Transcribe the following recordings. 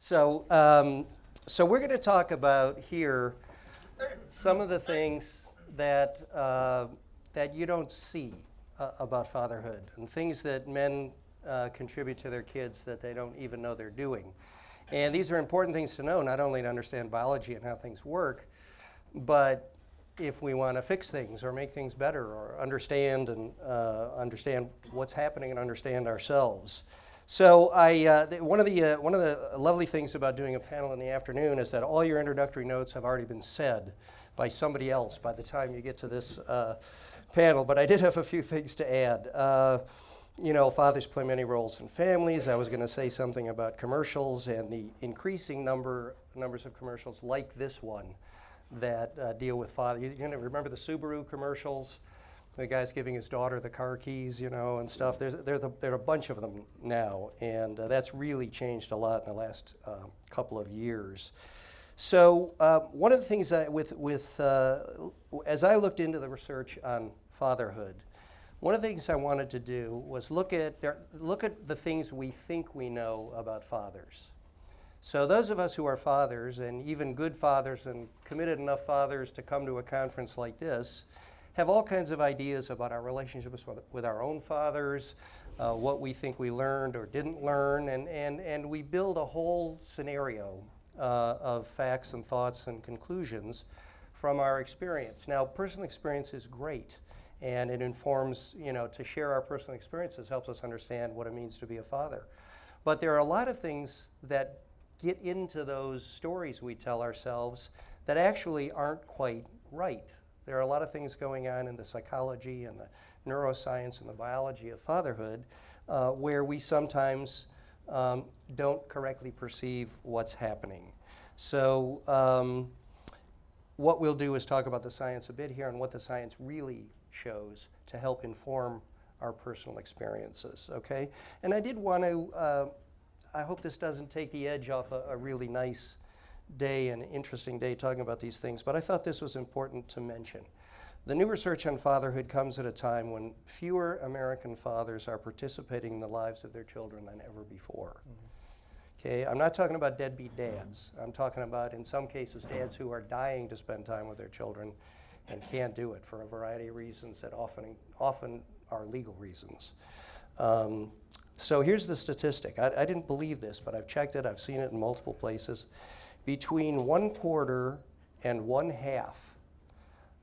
So we're going to talk about here some of the things that that you don't see about fatherhood, and things that men contribute to their kids that they don't even know they're doing. And these are important things to know, not only to understand biology and how things work, but if we want to fix things or make things better or understand what's happening and understand ourselves. So one of the lovely things about doing a panel in the afternoon is that all your introductory notes have already been said by somebody else by the time you get to this panel. But I did have a few things to add. Fathers play many roles in families. I was going to say something about commercials and the increasing numbers of commercials like this one that deal with father. You remember the Subaru commercials? The guy's giving his daughter the car keys, and stuff. There are a bunch of them now, and that's really changed a lot in the last couple of years. So one of the things as I looked into the research on fatherhood, one of the things I wanted to do was look at the things we think we know about fathers. So those of us who are fathers, and even good fathers and committed enough fathers to come to a conference like this, have all kinds of ideas about our relationships with our own fathers, what we think we learned or didn't learn, and we build a whole scenario of facts and thoughts and conclusions from our experience. Now, personal experience is great, and it informs, to share our personal experiences helps us understand what it means to be a father. But there are a lot of things that get into those stories we tell ourselves that actually aren't quite right. There are a lot of things going on in the psychology and the neuroscience and the biology of fatherhood where we sometimes don't correctly perceive what's happening. So what we'll do is talk about the science a bit here and what the science really shows to help inform our personal experiences, okay? And I did want to, I hope this doesn't take the edge off a really nice day, an interesting day talking about these things, but I thought this was important to mention. The new research on fatherhood comes at a time when fewer American fathers are participating in the lives of their children than ever before. Okay, I'm not talking about deadbeat dads. I'm talking about, in some cases, dads who are dying to spend time with their children and can't do it for a variety of reasons that often are legal reasons. So here's the statistic. I didn't believe this, but I've checked it. I've seen it in multiple places. Between 1/4 and 1/2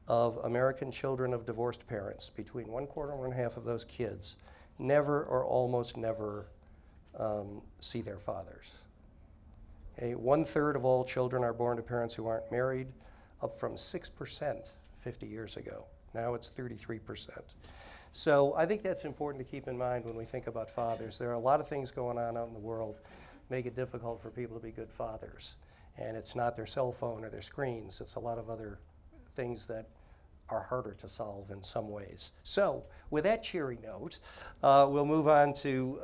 of American children of divorced parents, between 1/4 and 1/2 of those kids, never or almost never see their fathers. Okay, 1/3 of all children are born to parents who aren't married, up from 6% 50 years ago. Now it's 33%. So I think that's important to keep in mind when we think about fathers. There are a lot of things going on out in the world make it difficult for people to be good fathers. And it's not their cell phone or their screens. It's a lot of other things that are harder to solve in some ways. So with that cheery note, we'll move on to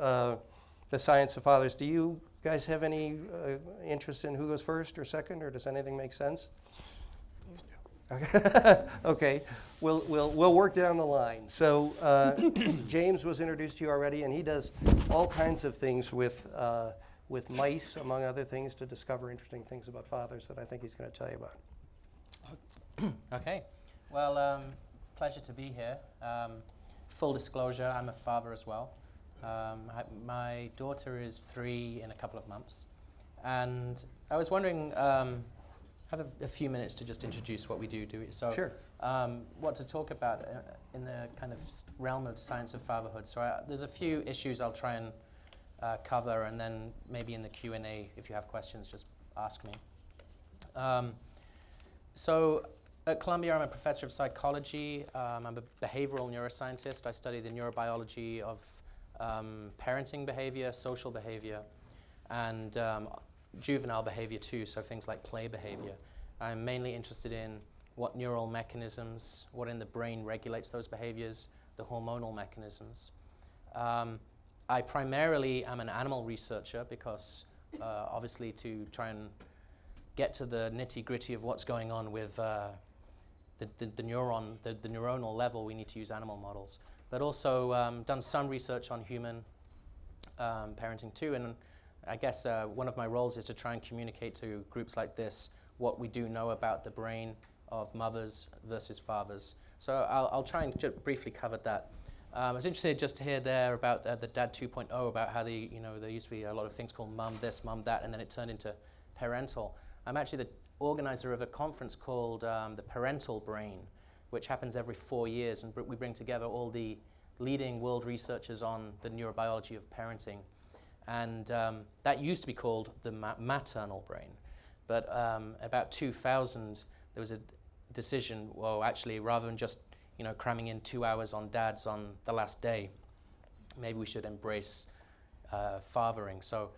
the science of fathers. Do you guys have any interest in who goes first or second, or does anything make sense? Okay. Okay, we'll work down the line. So James was introduced to you already, and he does all kinds of things with mice, among other things, to discover interesting things about fathers that I think he's going to tell you about. Okay. Well, pleasure to be here. Full disclosure, I'm a father as well. My daughter is 3 in a couple of months. And I was wondering, I have a few minutes to just introduce what we do we? So, sure. What to talk about in the kind of realm of science of fatherhood. So there's a few issues I'll try and cover, and then maybe in the Q&A, if you have questions, just ask me. So at Columbia, I'm a professor of psychology. I'm a behavioral neuroscientist. I study the neurobiology of parenting behavior, social behavior, and juvenile behavior too, so things like play behavior. I'm mainly interested in what neural mechanisms, what in the brain regulates those behaviors, the hormonal mechanisms. I primarily am an animal researcher because obviously to try and get to the nitty-gritty of what's going on with the neuronal level, we need to use animal models. But also done some research on human parenting too, and I guess one of my roles is to try and communicate to groups like this what we do know about the brain of mothers versus fathers. So I'll try and briefly cover that. I was interested just to hear there about the Dad 2.0, about how there used to be a lot of things called mum this, mum that, and then it turned into parental. I'm actually the organizer of a conference called the Parental Brain, which happens every 4 years, and we bring together all the leading world researchers on the neurobiology of parenting. And that used to be called the maternal brain. But about 2000, there was a decision, well, actually, rather than just cramming in 2 hours on dads on the last day, maybe we should embrace fathering. So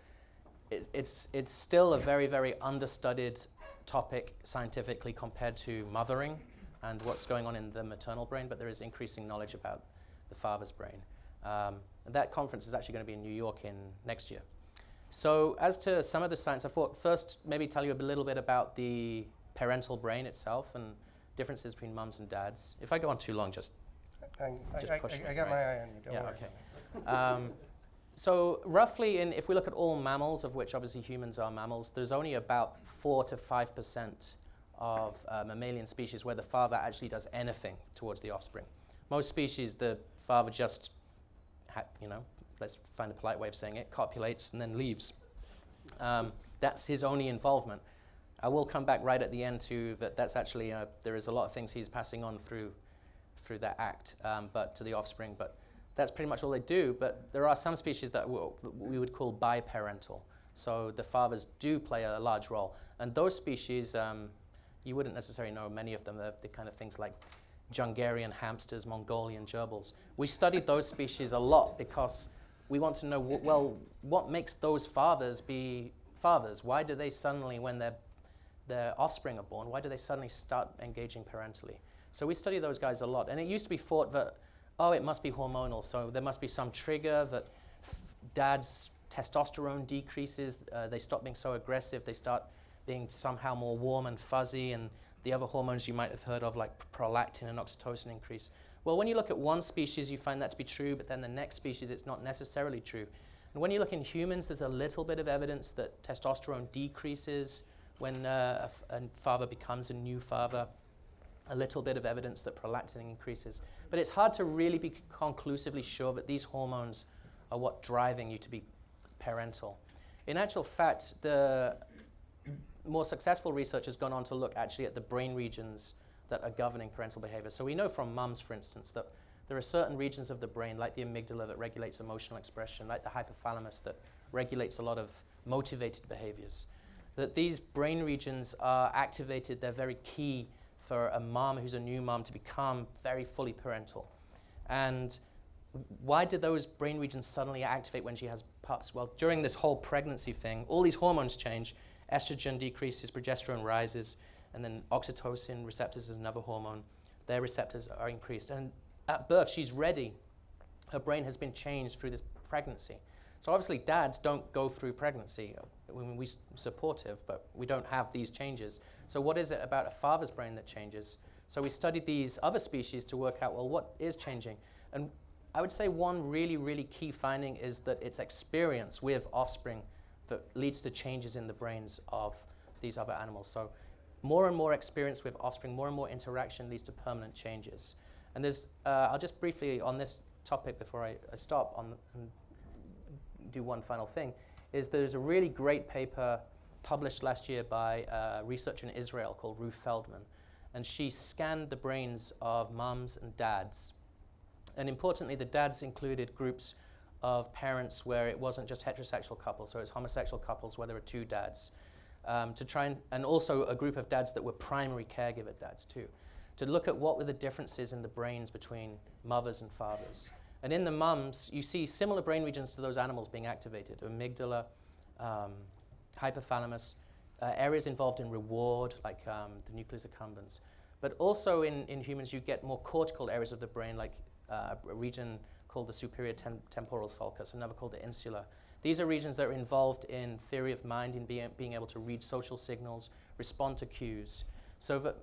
it's still a very, very understudied topic scientifically compared to mothering and what's going on in the maternal brain, but there is increasing knowledge about the father's brain. That conference is actually going to be in New York next year. So as to some of the science, I thought first maybe tell you a little bit about the parental brain itself and differences between mums and dads. If I go on too long, just push me. I got my eye on you, don't worry. Okay. So roughly, if we look at all mammals, of which obviously humans are mammals, there's only about 4 to 5% of mammalian species where the father actually does anything towards the offspring. Most species, the father just, let's find a polite way of saying it, copulates and then leaves. That's his only involvement. I will come back right at the end to that's actually, there is a lot of things he's passing on through that act, but to the offspring, but that's pretty much all they do. But there are some species that we would call biparental. So the fathers do play a large role. And those species, you wouldn't necessarily know many of them. They're the kind of things like Jungarian hamsters, Mongolian gerbils. We studied those species a lot because we want to know, what makes those fathers be fathers? Why do they suddenly, when their offspring are born, why do they suddenly start engaging parentally? So we study those guys a lot. And it used to be thought that, it must be hormonal. So there must be some trigger that dad's testosterone decreases. They stop being so aggressive. They start being somehow more warm and fuzzy. And the other hormones you might have heard of, like prolactin and oxytocin, increase. Well, when you look at one species, you find that to be true. But then the next species, it's not necessarily true. And when you look in humans, there's a little bit of evidence that testosterone decreases when a father becomes a new father. A little bit of evidence that prolactin increases. But it's hard to really be conclusively sure that these hormones are what driving you to be parental. In actual fact, the more successful research has gone on to look actually at the brain regions that are governing parental behavior. So we know from mums, for instance, that there are certain regions of the brain, like the amygdala, that regulates emotional expression, like the hypothalamus that regulates a lot of motivated behaviors. That these brain regions are activated, they're very key for a mom who's a new mom to become very fully parental. And why do those brain regions suddenly activate when she has pups? Well, during this whole pregnancy thing, all these hormones change. Estrogen decreases, progesterone rises, and then oxytocin receptors is another hormone. Their receptors are increased. And at birth, she's ready. Her brain has been changed through this pregnancy. So obviously, dads don't go through pregnancy. We're supportive, but we don't have these changes. So what is it about a father's brain that changes? So we studied these other species to work out, well, what is changing? And I would say one really, really key finding is that it's experience with offspring that leads to changes in the brains of these other animals. So more and more experience with offspring, more and more interaction leads to permanent changes. And there's, I'll just briefly on this topic before I stop and do one final thing, is there's a really great paper published last year by a researcher in Israel called Ruth Feldman. And she scanned the brains of mums and dads. And importantly, the dads included groups of parents where it wasn't just heterosexual couples, so it's homosexual couples where there were 2 dads. To try and also a group of dads that were primary caregiver dads too, to look at what were the differences in the brains between mothers and fathers. And in the mums, you see similar brain regions to those animals being activated, amygdala, hypothalamus, areas involved in reward, like the nucleus accumbens. But also in humans, you get more cortical areas of the brain, like a region called the superior temporal sulcus, another called the insula. These are regions that are involved in theory of mind, in being able to read social signals, respond to cues. So that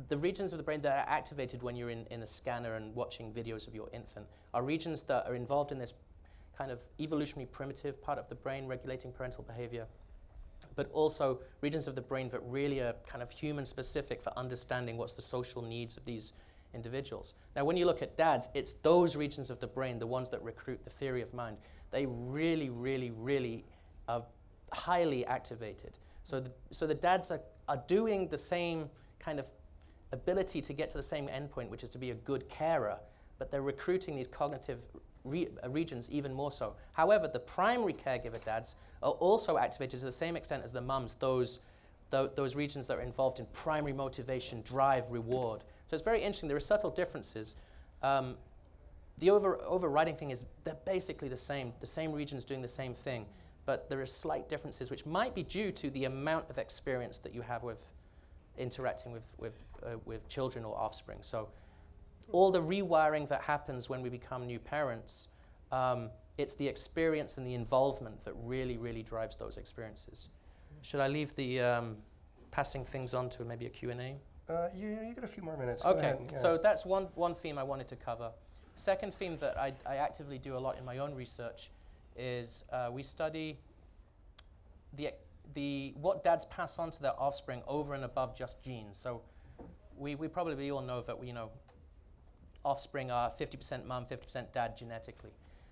the regions of the brain that are activated when you're in a scanner and watching videos of your infant are regions that are involved in this kind of evolutionary primitive part of the brain regulating parental behavior, but also regions of the brain that really are kind of human specific for understanding what's the social needs of these individuals. Now, when you look at dads, it's those regions of the brain, the ones that recruit the theory of mind, they really, really, really are highly activated. So the dads are doing the same kind of ability to get to the same endpoint, which is to be a good carer, but they're recruiting these cognitive regions even more so. However, the primary caregiver dads are also activated to the same extent as the mums, those regions that are involved in primary motivation, drive, reward. So it's very interesting. There are subtle differences. The overriding thing is they're basically the same regions doing the same thing, but there are slight differences which might be due to the amount of experience that you have with interacting with children or offspring. So all the rewiring that happens when we become new parents, it's the experience and the involvement that really, really drives those experiences. Should I leave the passing things on to maybe a Q&A? You got a few more minutes. Okay, Go ahead. Yeah. so that's one theme I wanted to cover. Second theme that I actively do a lot in my own research is we study what dads pass on to their offspring over and above just genes. So we probably all know that offspring are 50% mum, 50% dad genetically.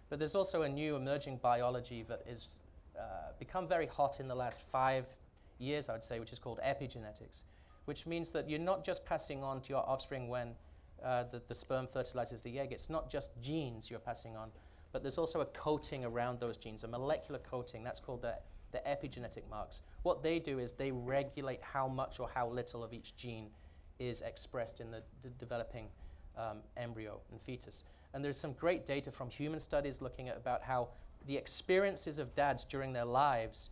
But there's also a new emerging biology that is become very hot in the last 5 years, I would say, which is called epigenetics, which means that you're not just passing on to your offspring when the sperm fertilizes the egg. It's not just genes you're passing on, but there's also a coating around those genes, a molecular coating. That's called the epigenetic marks. What they do is they regulate how much or how little of each gene is expressed in the developing embryo and fetus. And there's some great data from human studies looking at about how the experiences of dads during their lives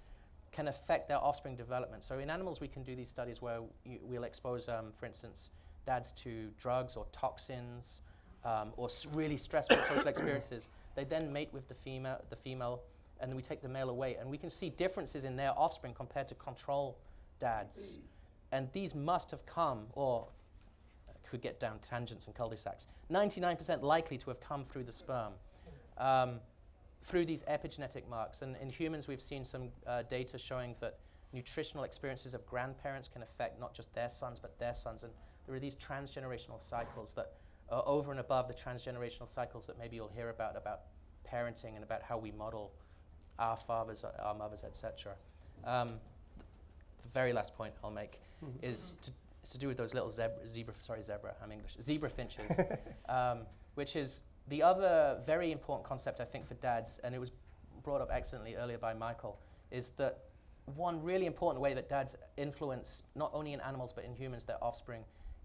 can affect their offspring development. So in animals, we can do these studies where we'll expose, for instance, dads to drugs or toxins or really stressful social experiences. They then mate with the female, and then we take the male away. And we can see differences in their offspring compared to control dads. And these must have come, or could get down tangents and cul-de-sacs, 99% likely to have come through the sperm, through these epigenetic marks. And in humans, we've seen some data showing that nutritional experiences of grandparents can affect not just their sons, but their sons. And there are these transgenerational cycles that are over and above the transgenerational cycles that maybe you'll hear about parenting and about how we model our fathers, our mothers, etc. The very last point I'll make is to do with those little zebra finches, which is the other very important concept, I think, for dads, and it was brought up excellently earlier by Michael, is that one really important way that dads influence, not only in animals but in humans, their offspring,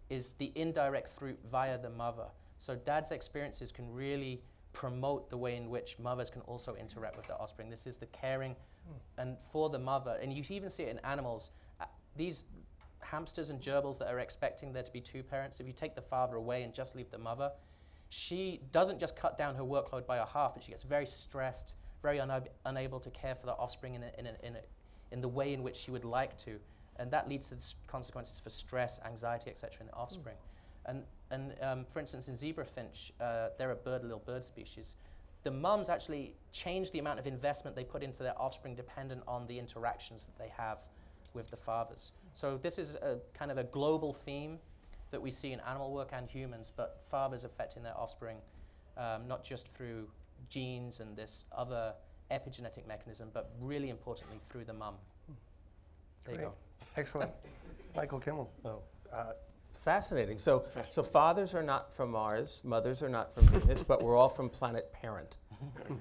is the indirect fruit via the mother. So dads' experiences can really promote the way in which mothers can also interact with their offspring. This is the caring and for the mother, and you even see it in animals. These hamsters and gerbils that are expecting there to be two parents, if you take the father away and just leave the mother, she doesn't just cut down her workload by a half, but she gets very stressed, very unable to care for the offspring in the way in which she would like to. And that leads to consequences for stress, anxiety, etc. in the offspring. And for instance, in zebrafinch, they're a little bird species. The mums actually change the amount of investment they put into their offspring dependent on the interactions that they have with the fathers. So this is a kind of a global theme that we see in animal work and humans, but fathers affecting their offspring, not just through genes and this other epigenetic mechanism, but really importantly through the mum. There you go. Excellent. Michael Kimmel. Fascinating. So fathers are not from Mars, mothers are not from Venus, but we're all from planet parent,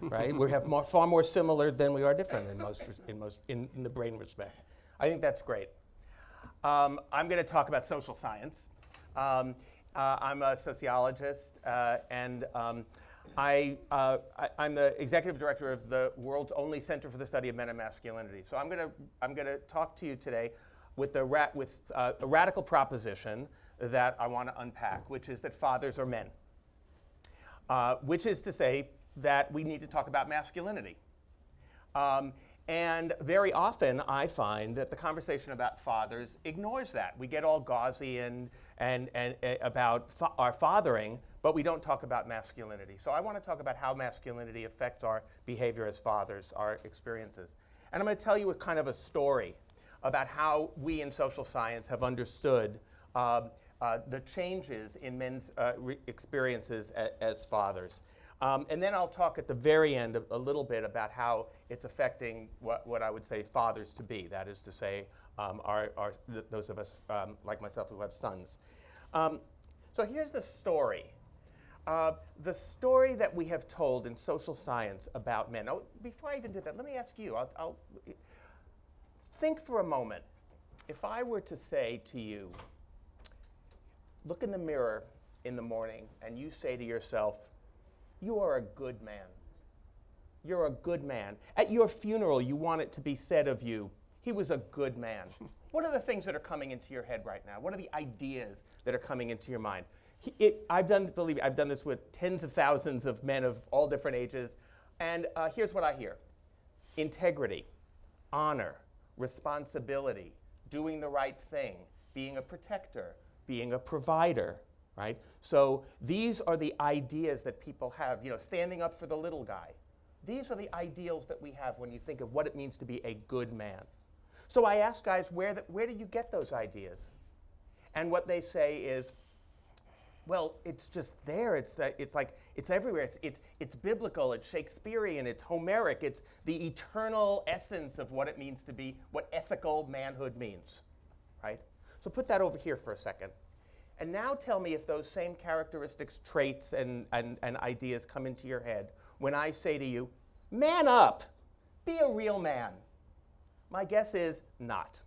right? We have far more similar than we are different in the brain respect. I think that's great. I'm going to talk about social science. I'm a sociologist, and I'm the executive director of the world's only Center for the Study of Men and Masculinity. So I'm going to talk to you today with a radical proposition that I want to unpack, which is that fathers are men, which is to say that we need to talk about masculinity. And very often I find that the conversation about fathers ignores that. We get all gauzy and about our fathering, but we don't talk about masculinity. So I want to talk about how masculinity affects our behavior as fathers, our experiences. And I'm going to tell you a kind of a story about how we in social science have understood the changes in men's experiences as fathers. And then I'll talk at the very end a little bit about how it's affecting what I would say fathers to be. That is to say, those of us like myself who have sons. So here's the story. The story that we have told in social science about men. Now, before I even do that, let me ask you, I'll think for a moment. If I were to say to you, look in the mirror in the morning and you say to yourself, you are a good man. You're a good man. At your funeral, you want it to be said of you, he was a good man. What are the things that are coming into your head right now? What are the ideas that are coming into your mind? Believe me, I've done this with tens of thousands of men of all different ages, and here's what I hear. Integrity, honor, responsibility, doing the right thing, being a protector, being a provider, right? So these are the ideas that people have, standing up for the little guy. These are the ideals that we have when you think of what it means to be a good man. So I ask guys, where do you get those ideas? And what they say is, well, it's just there. It's everywhere. It's biblical. It's Shakespearean. It's Homeric. It's the eternal essence of what it means to be, what ethical manhood means, right? So put that over here for a second. And now tell me if those same characteristics, traits, and ideas come into your head when I say to you, man up, be a real man. My guess is not.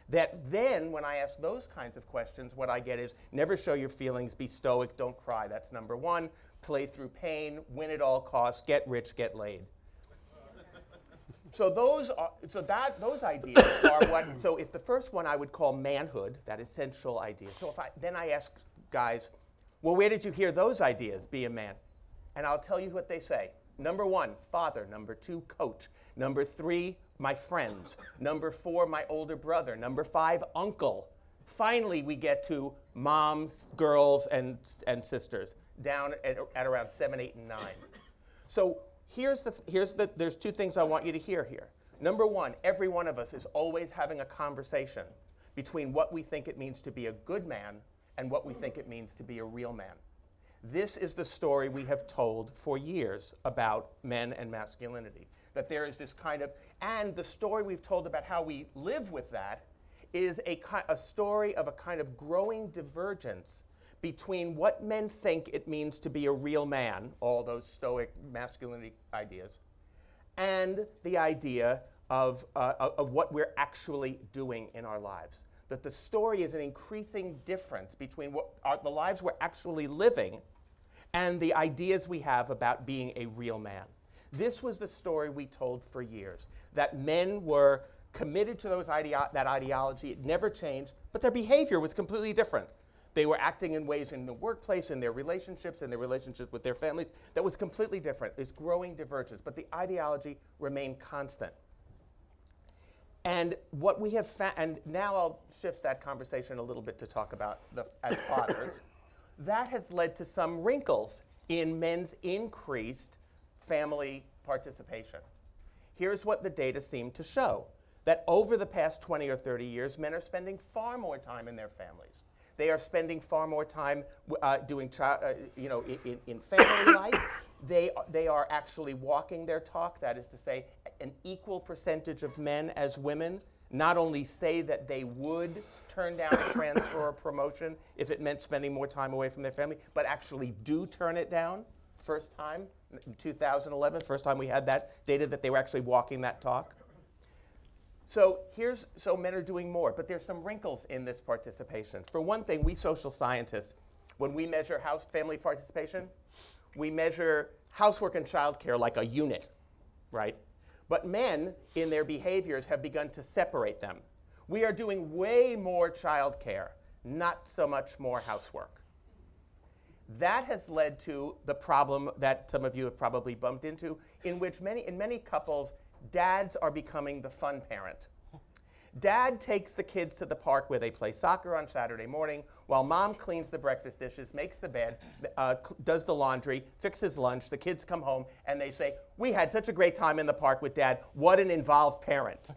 That then, when I ask those kinds of questions, what I get is, never show your feelings, be stoic, don't cry. That's number one. Play through pain, win at all costs, get rich, get laid. So those ideas are what. So if the first one I would call manhood, that essential idea. So then I ask guys, well, where did you hear those ideas? Be a man, and I'll tell you what they say. Number one, father. Number two, coach. Number three, my friends. Number four, my older brother. Number five, uncle. Finally, we get to moms, girls, and sisters, down at around 7, 8, and 9. So there's two things I want you to hear here. Number one, every one of us is always having a conversation between what we think it means to be a good man and what we think it means to be a real man. This is the story we have told for years about men and masculinity. That there is this kind of, and the story we've told about how we live with that is a story of a kind of growing divergence between what men think it means to be a real man, all those stoic masculinity ideas, and the idea of what we're actually doing in our lives. That the story is an increasing difference between the lives we're actually living and the ideas we have about being a real man. This was the story we told for years, that men were committed to that ideology. It never changed, but their behavior was completely different. They were acting in ways in the workplace, in their relationships with their families, that was completely different. This growing divergence, but the ideology remained constant. And what we have found, and now I'll shift that conversation a little bit to talk about as fathers, that has led to some wrinkles in men's increased family participation. Here's what the data seem to show, that over the past 20 or 30 years, men are spending far more time in their families. They are spending far more time doing in family life. They are actually walking their talk. That is to say, an equal percentage of men as women not only say that they would turn down a transfer or promotion if it meant spending more time away from their family, but actually do turn it down. First time, in 2011, first time we had that data that they were actually walking that talk. So men are doing more, but there's some wrinkles in this participation. For one thing, we social scientists, when we measure family participation, we measure housework and childcare like a unit, right? But men, in their behaviors, have begun to separate them. We are doing way more childcare, not so much more housework. That has led to the problem that some of you have probably bumped into, in which in many couples, dads are becoming the fun parent. Dad takes the kids to the park where they play soccer on Saturday morning, while mom cleans the breakfast dishes, makes the bed, does the laundry, fixes lunch. The kids come home and they say, "We had such a great time in the park with Dad. What an involved parent."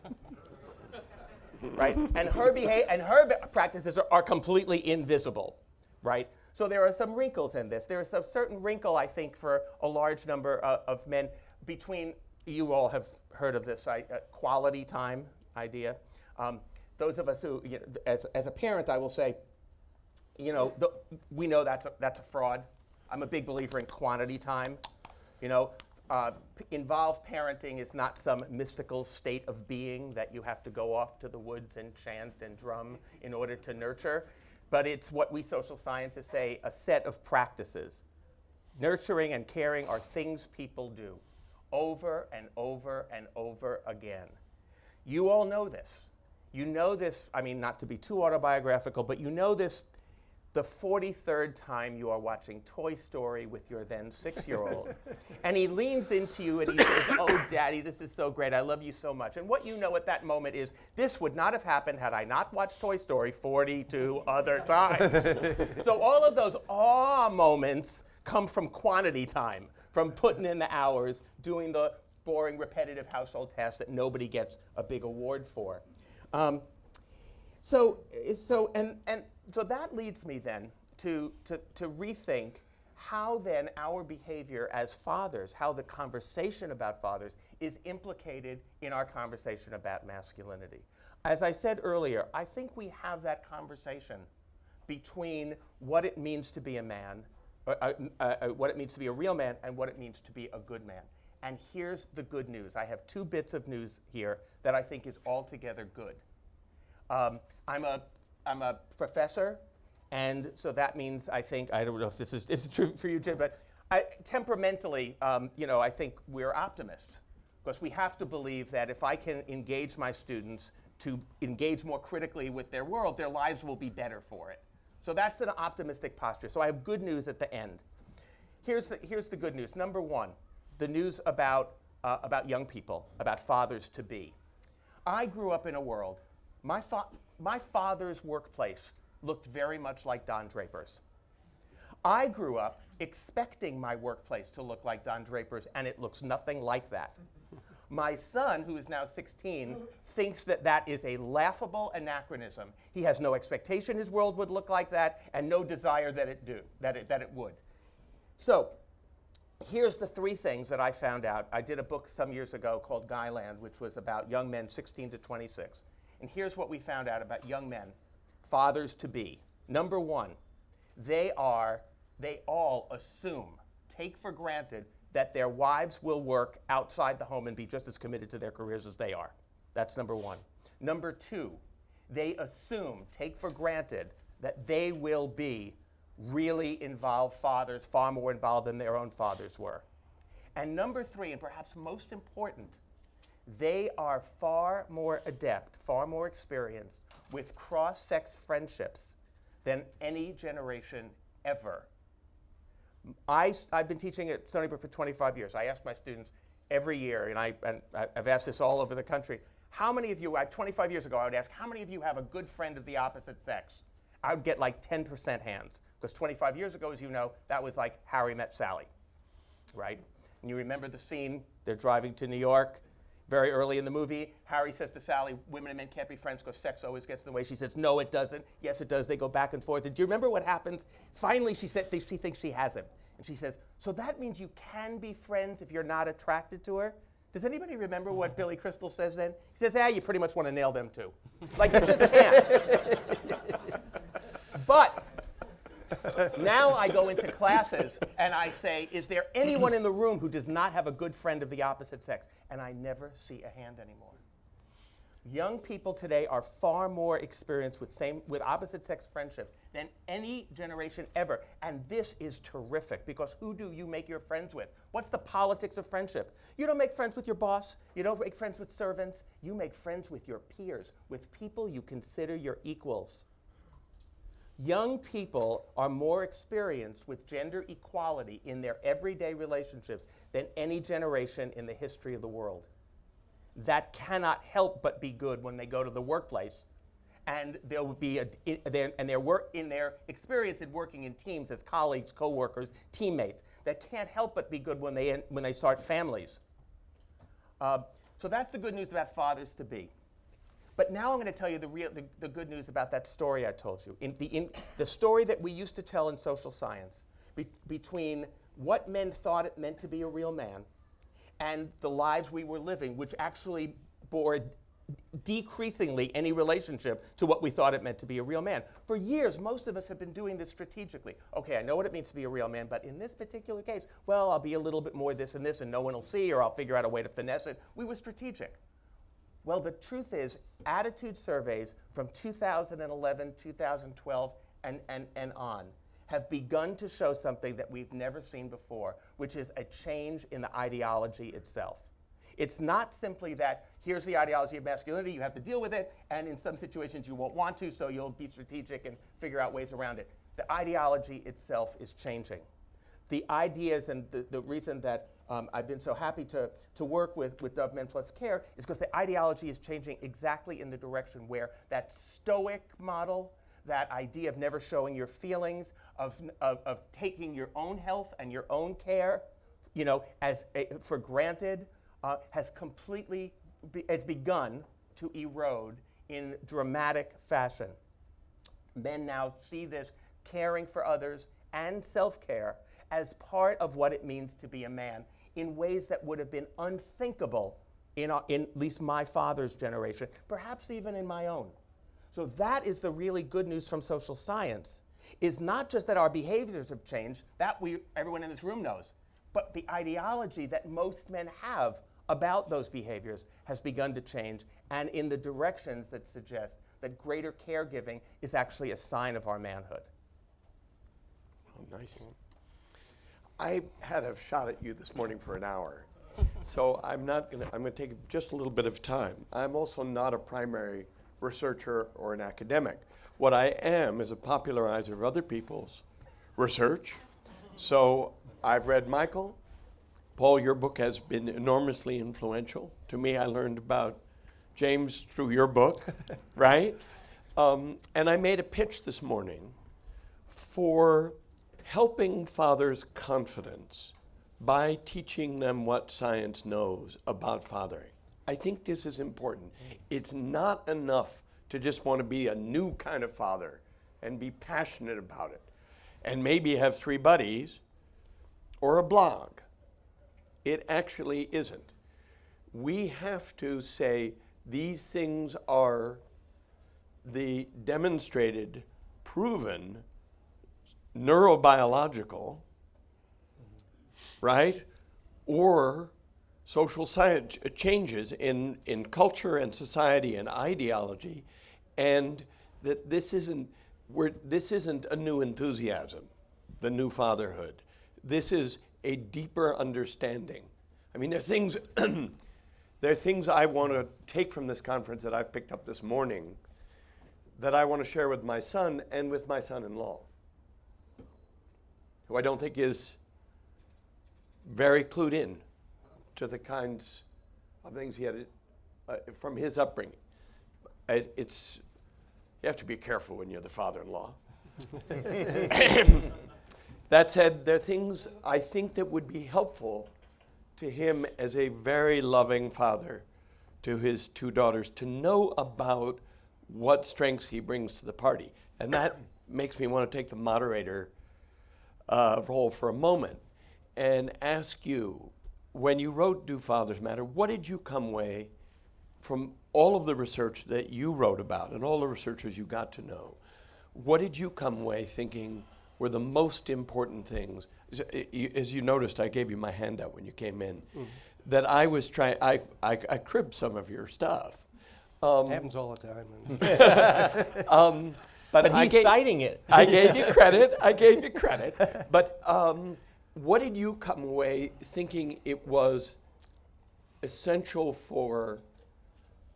Right? And her practices are completely invisible, right? So there are some wrinkles in this. There is a certain wrinkle, I think, for a large number of men between, you all have heard of this quality time idea. Those of us who, as a parent, I will say, we know that's a fraud. I'm a big believer in quantity time. Involved parenting is not some mystical state of being that you have to go off to the woods and chant and drum in order to nurture, but it's what we social scientists say, a set of practices. Nurturing and caring are things people do over and over and over again. You all know this. You know this, I mean, not to be too autobiographical, but you know this the 43rd time you are watching Toy Story with your then 6-year-old. And he leans into you and he says, "Oh, Daddy, this is so great. I love you so much." And what you know at that moment is, this would not have happened had I not watched Toy Story 42 other times. So all of those awe moments come from quantity time, from putting in the hours, doing the boring, repetitive household tasks that nobody gets a big award for. So that leads me then to rethink how then our behavior as fathers, how the conversation about fathers is implicated in our conversation about masculinity. As I said earlier, I think we have that conversation between what it means to be a man, what it means to be a real man, and what it means to be a good man. And here's the good news. I have 2 bits of news here that I think is altogether good. I'm a professor, and so that means I don't know if this is true for you, Jim, but temperamentally, I think we're optimists, because we have to believe that if I can engage my students to engage more critically with their world, their lives will be better for it. So that's an optimistic posture. So I have good news at the end. Here's the good news. Number 1, the news about young people, about fathers-to-be. I grew up in a world, my father's workplace looked very much like Don Draper's. I grew up expecting my workplace to look like Don Draper's, and it looks nothing like that. My son, who is now 16, thinks that is a laughable anachronism. He has no expectation his world would look like that, and no desire that it would. So here's the 3 things that I found out. I did a book some years ago called Guyland, which was about young men 16 to 26. And here's what we found out about young men, fathers-to-be. Number 1, they all assume, take for granted, that their wives will work outside the home and be just as committed to their careers as they are. That's number 1. Number 2, they assume, take for granted, that they will be really involved fathers, far more involved than their own fathers were. And number 3, and perhaps most important, they are far more adept, far more experienced with cross-sex friendships than any generation ever. I've been teaching at Stony Brook for 25 years. I ask my students every year, and I've asked this all over the country, how many of you, 25 years ago, I would ask, how many of you have a good friend of the opposite sex? I would get like 10% hands, because 25 years ago, as you know, that was like Harry met Sally, right? And you remember the scene, they're driving to New York. Very early in the movie, Harry says to Sally, women and men can't be friends because sex always gets in the way. She says, no, it doesn't. Yes, it does. They go back and forth. And do you remember what happens? Finally, she thinks she has him. And she says, so that means you can be friends if you're not attracted to her? Does anybody remember what Billy Crystal says then? He says, you pretty much want to nail them too. Like, you just can't. But now I go into classes and I say, is there anyone in the room who does not have a good friend of the opposite sex? And I never see a hand anymore. Young people today are far more experienced with opposite sex friendship than any generation ever. And this is terrific, because who do you make your friends with? What's the politics of friendship? You don't make friends with your boss. You don't make friends with servants. You make friends with your peers, with people you consider your equals. Young people are more experienced with gender equality in their everyday relationships than any generation in the history of the world. that cannot help but be good when they go to the workplace. And there will be in their experience in working in teams as colleagues, co-workers, teammates, that can't help but be good when they start families. So that's the good news about fathers to be. But now I'm going to tell you the good news about that story I told you. The story that we used to tell in social science between what men thought it meant to be a real man and the lives we were living, which actually bore decreasingly any relationship to what we thought it meant to be a real man. For years, most of us have been doing this strategically. Okay, I know what it means to be a real man, but in this particular case, well, I'll be a little bit more this and this, and no one will see, or I'll figure out a way to finesse it. We were strategic. Well, the truth is, attitude surveys from 2011, 2012, and on have begun to show something that we've never seen before, which is a change in the ideology itself. It's not simply that here's the ideology of masculinity, you have to deal with it, and in some situations you won't want to, so you'll be strategic and figure out ways around it. The ideology itself is changing. The ideas, and the reason that I've been so happy to work with Dove Men Plus Care is because the ideology is changing exactly in the direction where that stoic model, that idea of never showing your feelings, of taking your own health and your own care, for granted, has begun to erode in dramatic fashion. Men now see this caring for others and self-care as part of what it means to be a man in ways that would have been unthinkable in at least my father's generation, perhaps even in my own. So that is the really good news from social science, is not just that our behaviors have changed, that everyone in this room knows, but the ideology that most men have about those behaviors has begun to change, and in the directions that suggest that greater caregiving is actually a sign of our manhood. Oh, nice. I had a shot at you this morning for an hour, so I'm going to take just a little bit of time. I'm also not a primary researcher or an academic. What I am is a popularizer of other people's research. So I've read Michael. Paul, your book has been enormously influential. To me, I learned about James through your book, right? And I made a pitch this morning for helping fathers' confidence by teaching them what science knows about fathering. I think this is important. It's not enough to just want to be a new kind of father and be passionate about it and maybe have 3 buddies or a blog. It actually isn't. We have to say these things are the demonstrated, proven, neurobiological, right? Or social science changes in culture and society and ideology, and that this isn't a new enthusiasm, the new fatherhood. This is a deeper understanding. I mean, there are things I want to take from this conference that I've picked up this morning that I want to share with my son and with my son-in-law, who I don't think is very clued in to the kinds of things he had from his upbringing. You have to be careful when you're the father-in-law. That said, there are things I think that would be helpful to him as a very loving father to his 2 daughters to know about what strengths he brings to the party. And that makes me want to take the moderator role for a moment and ask you, when you wrote Do Fathers Matter, what did you come away from all of the research that you wrote about and all the researchers you got to know? What did you come away thinking were the most important things? As you noticed, I gave you my handout when you came in, that I was trying, I cribbed some of your stuff. Happens all the time. But he's citing it. I gave you credit. But what did you come away thinking it was essential for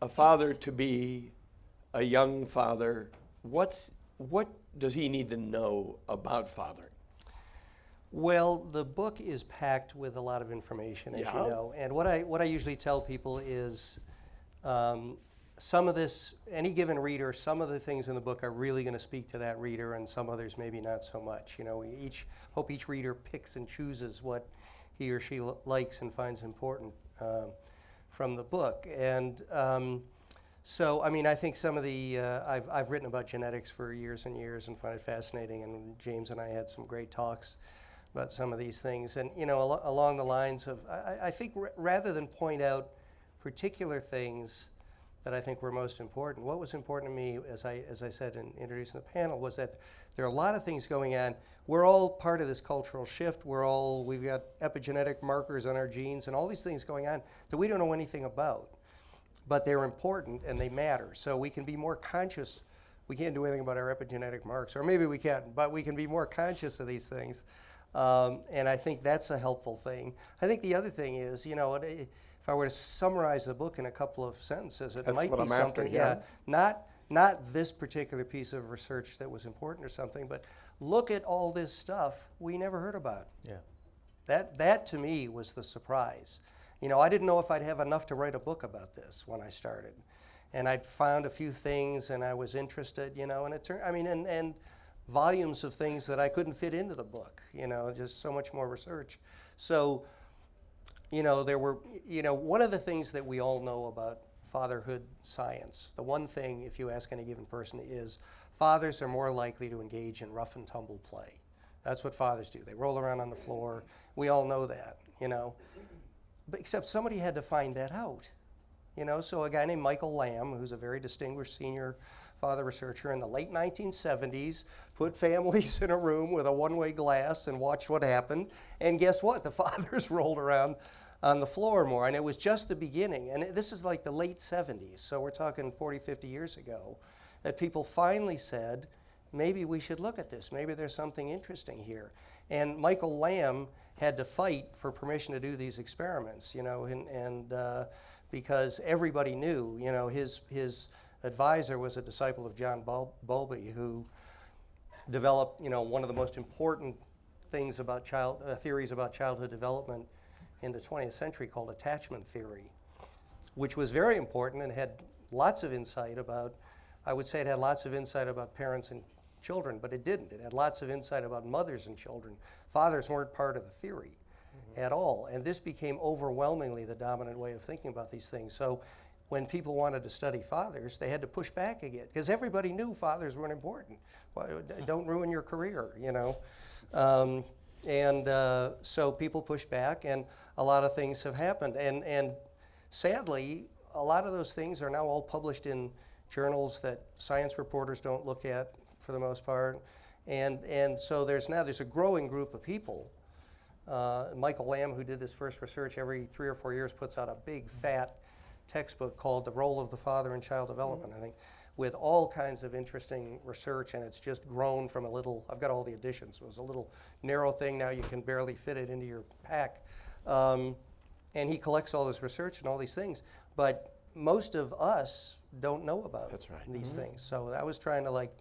a father to be a young father? What does he need to know about fathering? Well, the book is packed with a lot of information, as you Yeah. know. And what I usually tell people is some of this, any given reader, some of the things in the book are really going to speak to that reader, and some others maybe not so much. You know, we hope each reader picks and chooses what he or she likes and finds important from the book. And so, I mean, I think some of the, I've written about genetics for years and years and find it fascinating, and James and I had some great talks about some of these things. And, you know, along the lines of, I think rather than point out particular things that I think were most important, what was important to me, as I said in introducing the panel, was that there are a lot of things going on. We're all part of this cultural shift. We've got epigenetic markers on our genes and all these things going on that we don't know anything about. But they're important and they matter. So we can be more conscious. We can't do anything about our epigenetic marks, or maybe we can, but we can be more conscious of these things. And I think that's a helpful thing. I think the other thing is, you know, if I were to summarize the book in a couple of sentences, it That's might what be I'm after, something, yeah. not this particular piece of research that was important or something, but look at all this stuff we never heard about. Yeah. That to me was the surprise. You know, I didn't know if I'd have enough to write a book about this when I started. And I'd found a few things and I was interested, you know, and it turned, I mean, and volumes of things that I couldn't fit into the book, you know, just so much more research. So, you know, there were, you know, one of the things that we all know about fatherhood science, the one thing, if you ask any given person, is fathers are more likely to engage in rough and tumble play. That's what fathers do. They roll around on the floor. We all know that, you know. But except somebody had to find that out, you know. So a guy named Michael Lamb, who's a very distinguished senior father researcher in the late 1970s, put families in a room with a one-way glass and watched what happened. And guess what? The fathers rolled around on the floor more. And it was just the beginning. And this is like the late 70s. So we're talking 40, 50 years ago, that people finally said, maybe we should look at this. Maybe there's something interesting here. And Michael Lamb had to fight for permission to do these experiments, you know, and because everybody knew, you know, his advisor was a disciple of John Bowlby, who developed, you know, one of the most important things about theories about childhood development in the 20th century called attachment theory, which was very important and had lots of insight about, I would say it had lots of insight about parents and children, but it didn't. It had lots of insight about mothers and children. Fathers weren't part of the theory at all. And this became overwhelmingly the dominant way of thinking about these things. So when people wanted to study fathers, they had to push back again, because everybody knew fathers weren't important. Well, don't ruin your career, you know. So people pushed back, and a lot of things have happened. And sadly, a lot of those things are now all published in journals that science reporters don't look at for the most part. And so there's a growing group of people. Michael Lamb, who did this first research, every 3 or 4 years puts out a big fat textbook called The Role of the Father in Child Development, I think, with all kinds of interesting research, and it's just grown from a little, I've got all the editions, it was a little narrow thing, now you can barely fit it into your pack. And he collects all this research and all these things, but most of us don't know about these things. So I was trying to, like,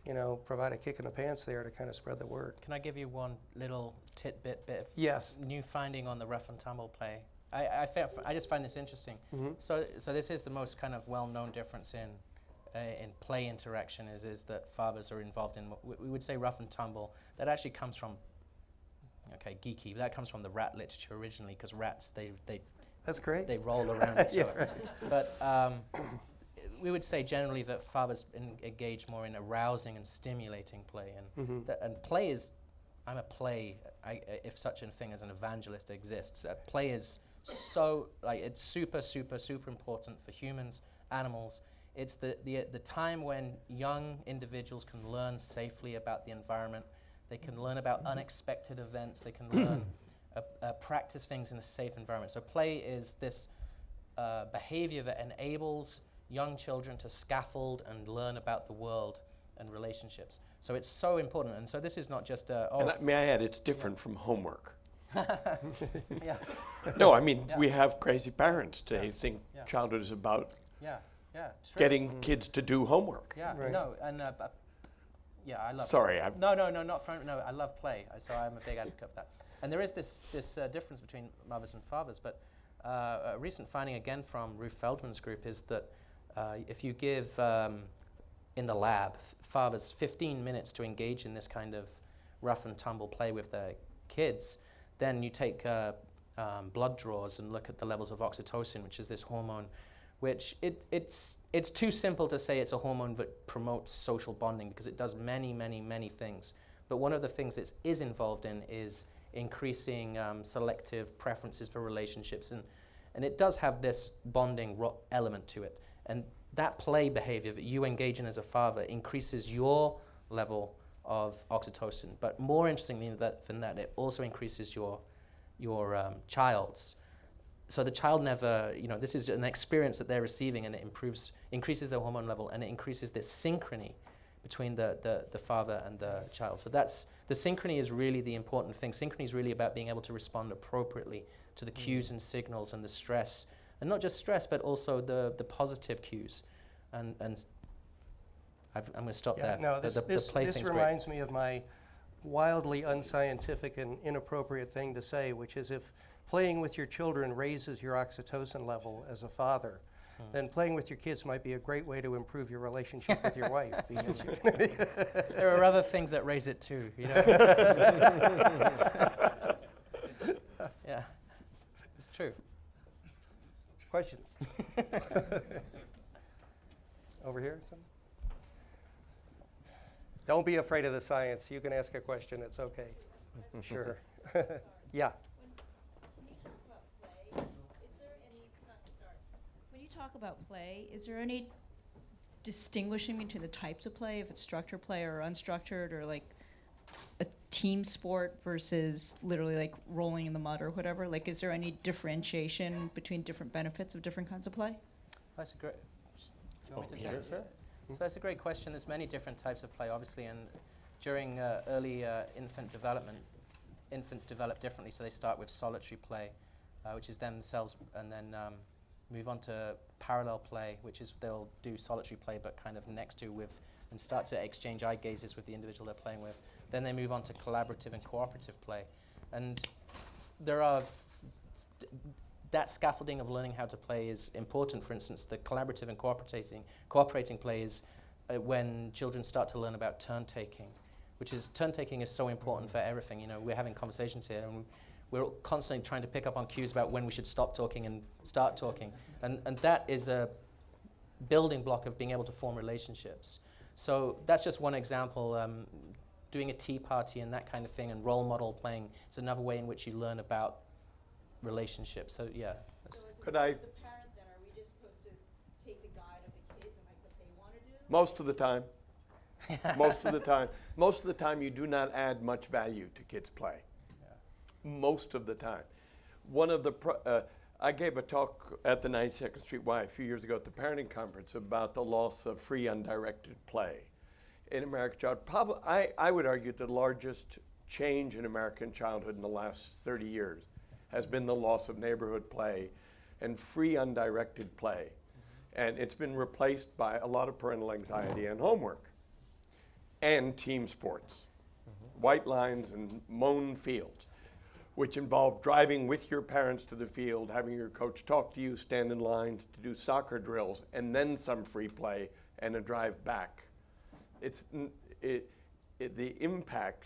you know, provide a kick in the pants there to kind of spread the word. Can I give you one little tidbit of Yes. new finding on the rough and tumble play? I just find this interesting. So this is the most kind of well-known difference in play interaction is that fathers are involved in, we would say rough and tumble. That actually comes from, okay, geeky, but that comes from the rat literature originally, because rats, they That's great. they roll around each other. But we would say generally that fathers engage more in arousing and stimulating play. And play is, I'm a play, if such a thing as an evangelist exists. Play is so, like, it's super, super, super important for humans, animals. It's the time when young individuals can learn safely about the environment. They can learn about unexpected events. They can learn, practice things in a safe environment. So play is this behavior that enables young children to scaffold and learn about the world and relationships. So it's so important. And so this is not just May I add, it's different from homework. Yeah. No, I mean, we have crazy parents. They think childhood is about Yeah, true. getting kids to do homework. Yeah, Right. no, and Yeah, I love. Sorry, No, not from. No, I love play, so I'm a big advocate of that. And there is this difference between mothers and fathers. But a recent finding again from Ruth Feldman's group is that if you give in the lab fathers 15 minutes to engage in this kind of rough and tumble play with their kids, then you take blood draws and look at the levels of oxytocin, which is this hormone, which it's too simple to say it's a hormone that promotes social bonding because it does many things. But one of the things it is involved in is increasing selective preferences for relationships, and it does have this bonding element to it. And that play behavior that you engage in as a father increases your level of oxytocin. But more interestingly than that, it also increases your child's. So the child never, this is an experience that they're receiving, and it increases their hormone level, and it increases this synchrony between the father and the child. So the synchrony is really the important thing. Synchrony is really about being able to respond appropriately to the cues and signals and the stress, and not just stress, but also the positive cues. And I'm going to stop there. No, The this play thing's great. reminds me of my wildly unscientific and inappropriate thing to say, which is if playing with your children raises your oxytocin level as a father, then playing with your kids might be a great way to improve your relationship with your wife. Because There are other things that raise it too, Yeah, it's true. Questions? Over here, something? Don't be afraid of the science. You can ask a question. It's okay. Sure. Yeah. When you talk about play, is there any distinguishing between the types of play, if it's structured play or unstructured, or like a team sport versus literally like rolling in the mud or whatever? Like, is there any differentiation between different benefits of different kinds of play? That's a great. Do you want me to yeah. take it? So that's a great question. There's many different types of play, obviously, and during early infant development, infants develop differently. So they start with solitary play, which is themselves, and then move on to parallel play, which is they'll do solitary play but kind of next to with, and start to exchange eye gazes with the individual they're playing with. Then they move on to collaborative and cooperative play. And there are that scaffolding of learning how to play is important. For instance, the collaborative and cooperating play is when children start to learn about turn-taking, which is, turn-taking is so important for everything. We're having conversations here, and we're constantly trying to pick up on cues about when we should stop talking and start talking. And that is a building block of being able to form relationships. So that's just one example. Doing a tea party and that kind of thing, and role model playing is another way in which you learn about relationships. So yeah. Could I? As a parent, then, are we just supposed to take the guide of the kids and like what they want to do? Most of the time. Most of the time you do not add much value to kids' play. Yeah. Most of the time. One of the, I gave a talk at the 92nd Street Y a few years ago at the parenting conference about the loss of free undirected play in American childhood. I would argue the largest change in American childhood in the last 30 years has been the loss of neighborhood play and free undirected play. And it's been replaced by a lot of parental anxiety and homework and team sports, white lines and mown fields, which involve driving with your parents to the field, having your coach talk to you, stand in lines to do soccer drills, and then some free play and a drive back. The impact,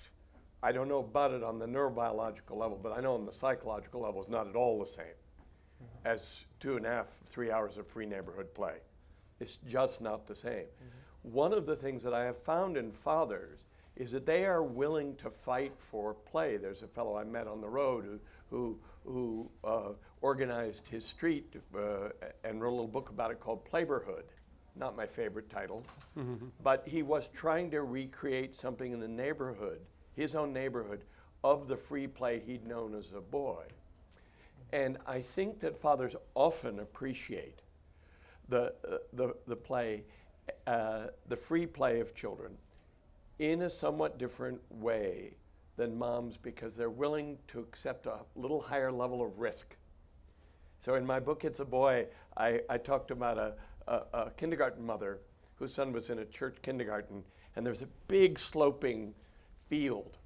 I don't know about it on the neurobiological level, but I know on the psychological level is not at all the same as 2.5, 3 hours of free neighborhood play. It's just not the same. One of the things that I have found in fathers is that they are willing to fight for play. There's a fellow I met on the road who organized his street and wrote a little book about it called Playborhood. Not my favorite title, but he was trying to recreate something in the neighborhood, his own neighborhood, of the free play he'd known as a boy. And I think that fathers often appreciate the play, the free play of children in a somewhat different way than moms, because they're willing to accept a little higher level of risk. So in my book, It's a Boy, I talked about a kindergarten mother whose son was in a church kindergarten, And there's a big sloping field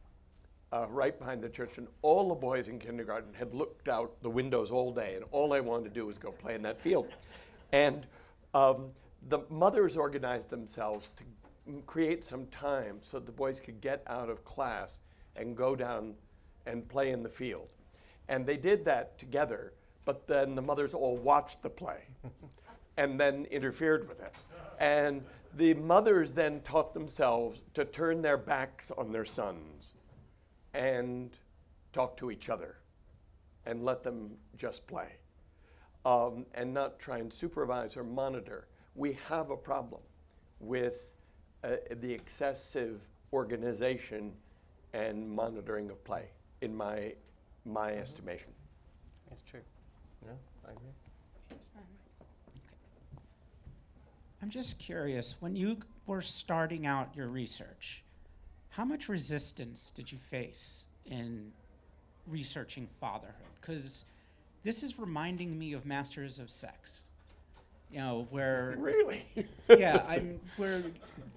right behind the church, and all the boys in kindergarten had looked out the windows all day, and all they wanted to do was go play in that field. And the mothers organized themselves to create some time so the boys could get out of class and go down and play in the field. And they did that together, but then the mothers all watched the play and then interfered with it. And the mothers then taught themselves to turn their backs on their sons and talk to each other and let them just play, and not try and supervise or monitor. We have a problem with the excessive organization and monitoring of play, in my estimation. It's true. Yeah, I agree. I'm just curious, when you were starting out your research, how much resistance did you face in researching fatherhood? Because this is reminding me of Masters of Sex, you know, where Really? where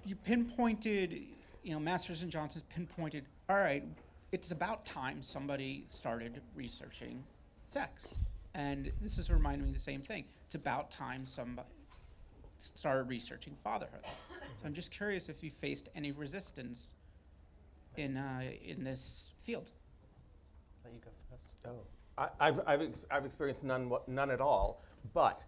you pinpointed, you know, Masters and Johnson pinpointed, all right, it's about time somebody started researching sex. And this is reminding me of the same thing. It's about time somebody started researching fatherhood. So I'm just curious if you faced any resistance in this field. Let you go first. Oh, I've experienced none at all, but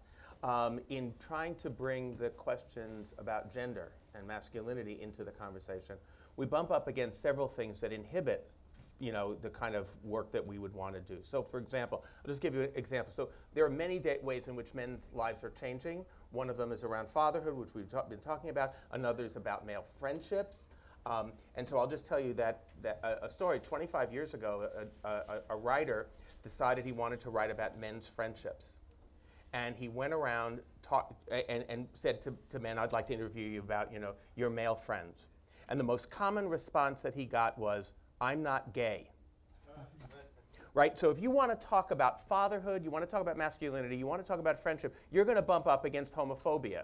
in trying to bring the questions about gender and masculinity into the conversation, we bump up against several things that inhibit, you know, the kind of work that we would want to do. So, for example, I'll just give you an example. So there are many ways in which men's lives are changing. One of them is around fatherhood, which we've been talking about. Another is about male friendships. And so I'll just tell you that a story. 25 years ago, a writer decided he wanted to write about men's friendships. And he went around and said to men, I'd like to interview you about, you know, your male friends. And the most common response that he got was, I'm not gay. Right? So if you want to talk about fatherhood, you want to talk about masculinity, you want to talk about friendship, you're going to bump up against homophobia.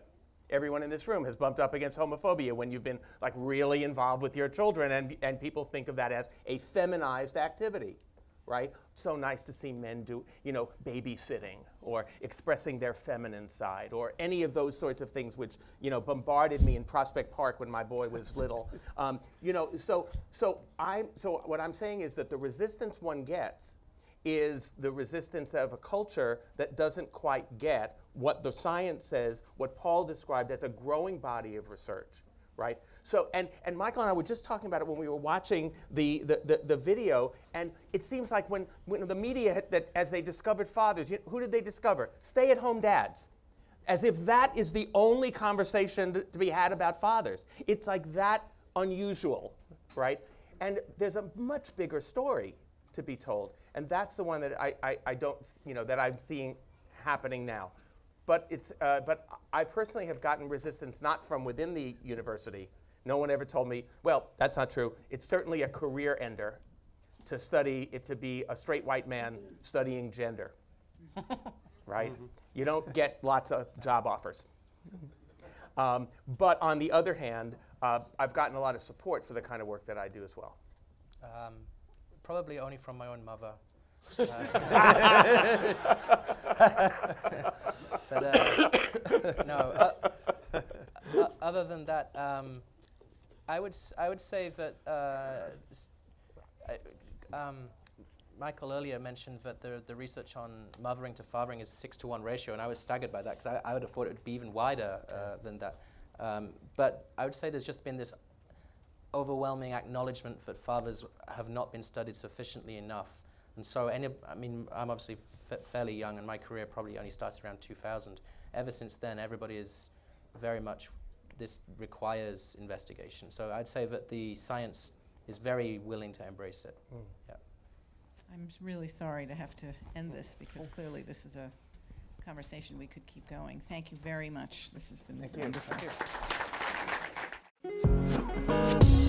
Everyone in this room has bumped up against homophobia when you've been like really involved with your children, and people think of that as a feminized activity, right? So nice to see men do, you know, babysitting or expressing their feminine side or any of those sorts of things which, you know, bombarded me in Prospect Park when my boy was little. You know, so what I'm saying is that the resistance one gets is the resistance of a culture that doesn't quite get what the science says, what Paul described as a growing body of research, right? So, and Michael and I were just talking about it when we were watching the video, and it seems like when the media, as they discovered fathers, who did they discover? Stay-at-home dads. As if that is the only conversation to be had about fathers. It's like that unusual, right? And there's a much bigger story to be told, and that's the one that I don't, you know, that I'm seeing happening now. But I personally have gotten resistance not from within the university. No one ever told me, well, that's not true. It's certainly a career ender to be a straight white man studying gender, right? You don't get lots of job offers. But on the other hand, I've gotten a lot of support for the kind of work that I do as well. Probably only from my own mother. But no. Other than that, I would say that Michael earlier mentioned that the research on mothering to fathering is 6-to-1 ratio, and I was staggered by that because I would have thought it would be even wider than that. But I would say there's just been this overwhelming acknowledgement that fathers have not been studied sufficiently enough. And so, I mean, I'm obviously fairly young, and my career probably only started around 2000. Ever since then, everybody is very much, this requires investigation. So I'd say that the science is very willing to embrace it. Yeah. I'm really sorry to have to end this because clearly this is a conversation we could keep going. Thank you very much. This has been wonderful. Thank you.